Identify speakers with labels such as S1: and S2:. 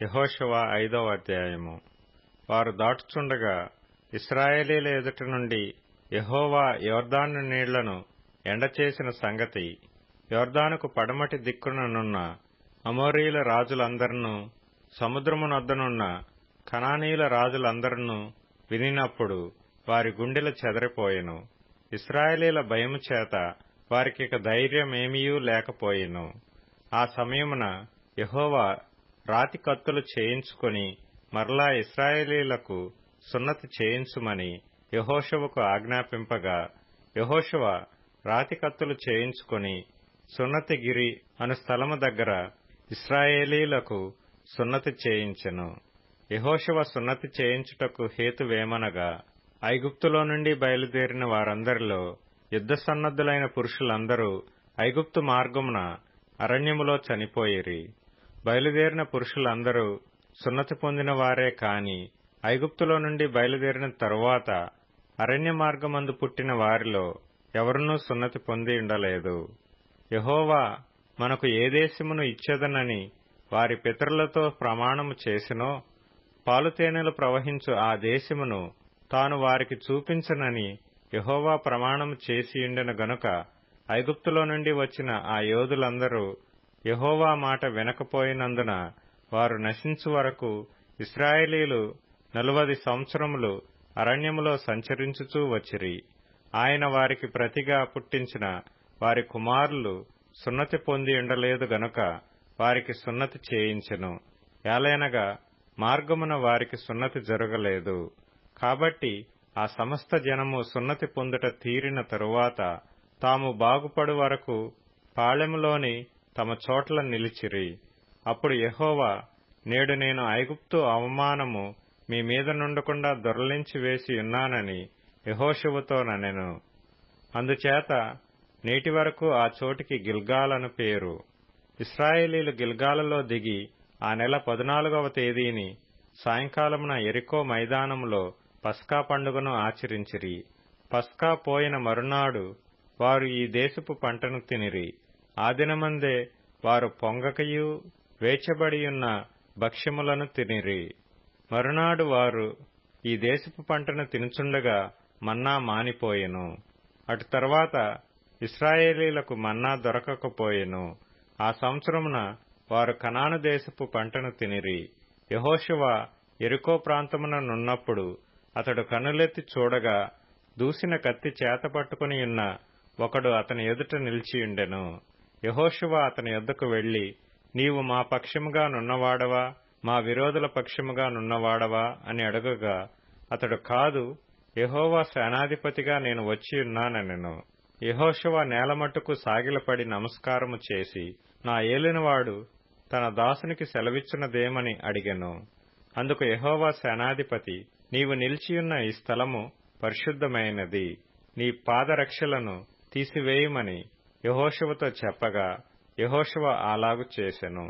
S1: యెహోషువ 5వ అధ్యాయము. వారు దాటుచుండగా ఇశ్రాయేలీయుల ఎదుట నుండి యెహోవా యొర్దాను నీళ్లను ఎండచేసిన సంగతి యొర్దానుకు పడమటి దిక్కుననున్న అమోరీయుల రాజులందరినూ సముద్రమునొద్దనున్న కనానీయుల రాజులందరినూ వినినప్పుడు వారి గుండెలు చెదరిపోయెను. ఇశ్రాయేలీయుల భయము చేత వారికిక ధైర్యమేమియూ లేకపోయెను. ఆ సమయమున యెహోవా రాతి కత్తులు చేయించుకొని మరలా ఇశ్రాయేలీయులకు సున్నతి చేయించుమని యెహోషువకు ఆజ్ఞాపింపగా, యెహోషువ రాతి కత్తులు చేయించుకొని సున్నతిగిరి అను స్థలము దగ్గర ఇశ్రాయేలీయులకు సున్నతి చేయించెను. యెహోషువ సున్నతి చేయించుటకు హేతువేమనగా, ఐగుప్తులో నుండి బయలుదేరిన వారందరిలో యుద్ధ సన్నద్ధులైన పురుషులందరూ ఐగుప్తు మార్గమున అరణ్యములో చనిపోయిరి. బయలుదేరిన పురుషులందరూ సున్నతి పొందిన వారే కాని ఐగుప్తులో నుండి బయలుదేరిన తరువాత అరణ్య మార్గమందు పుట్టిన వారిలో ఎవరునూ సున్నతి పొంది ఉండలేదు. యెహోవా మనకు ఏ దేశమును ఇచ్చెదనని వారి పితరులతో ప్రమాణము చేసినో, పాలుతేనెలు ప్రవహించు ఆ దేశమును తాను వారికి చూపించనని యెహోవా ప్రమాణము చేసియుండెను గనుక ఐగుప్తులో నుండి వచ్చిన ఆ యోధులందరూ యెహోవా మాట వినకపోయినందున వారు నశించు వరకు ఇశ్రాయేలీయులు 40 సంవత్సరములు అరణ్యములో సంచరించుచూ వచ్చిరి. ఆయన వారికి ప్రతిగా పుట్టించిన వారి కుమారులు సున్నతి పొంది ఉండలేదు గనుక వారికి సున్నతి చేయించెను. ఏలయనగా మార్గమున వారికి సున్నతి జరగలేదు. కాబట్టి ఆ సమస్త జనము సున్నతి పొందుట తీరిన తరువాత తాము బాగుపడు వరకు పాళెములోని తమ చోట్ల నిలిచిరి. అప్పుడు యెహోవా, నేడు నేను ఐగుప్తు అవమానము మీ మీద నుండకుండా దొరలించి వేసి ఉన్నానని యెహోషువతో ననెను. అందుచేత నేటి వరకు ఆ చోటికి గిల్గాల్ అను పేరు. ఇశ్రాయేలీయులు గిల్గాలులో దిగి ఆ నెల 14వ తేదీని సాయంకాలమున యెరికో మైదానములో పస్కా పండుగను ఆచరించిరి. పస్కా పోయిన మరునాడు వారు ఈ దేశపు పంటను తినిరి. ఆ దినమందే వారు పొంగకయు వేచబడియున్న భక్ష్యములను తినిరి. మరునాడు వారు ఈ దేశపు పంటను తినుచుండగా మన్నా మానిపోయెను. అటు తర్వాత ఇశ్రాయేలీయులకు మన్నా దొరకకపోయెను. ఆ సంవత్సరమున వారు కనాను దేశపు పంటను తినిరి. యెహోషువ యెరికో ప్రాంతమున నున్నప్పుడు అతడు కనులెత్తి చూడగా దూసిన కత్తి చేత పట్టుకునియున్న ఒకడు అతని ఎదుట నిలిచియుండెను. యెహోషువ అతని యొద్దకు వెళ్లి, నీవు మా పక్షముగా నున్నవాడవా, మా విరోధుల పక్షముగా నున్నవాడవా అని అడుగగా, అతడు కాదు, యెహోవా సేనాధిపతిగా నేను వచ్చియున్నానెను. యెహోషువ నేలమట్టుకు సాగిలపడి నమస్కారము చేసి, నా ఏలినవాడు తన దాసునికి సెలవిచ్చునదేమని అడిగెను. అందుకు యెహోవా సేనాధిపతి, నీవు నిలిచియున్న ఈ స్థలము పరిశుద్ధమైనది, నీ పాదరక్షలను తీసివేయుమని యెహోషువతో చెప్పగా, యెహోషువ అలాగు చేసెను.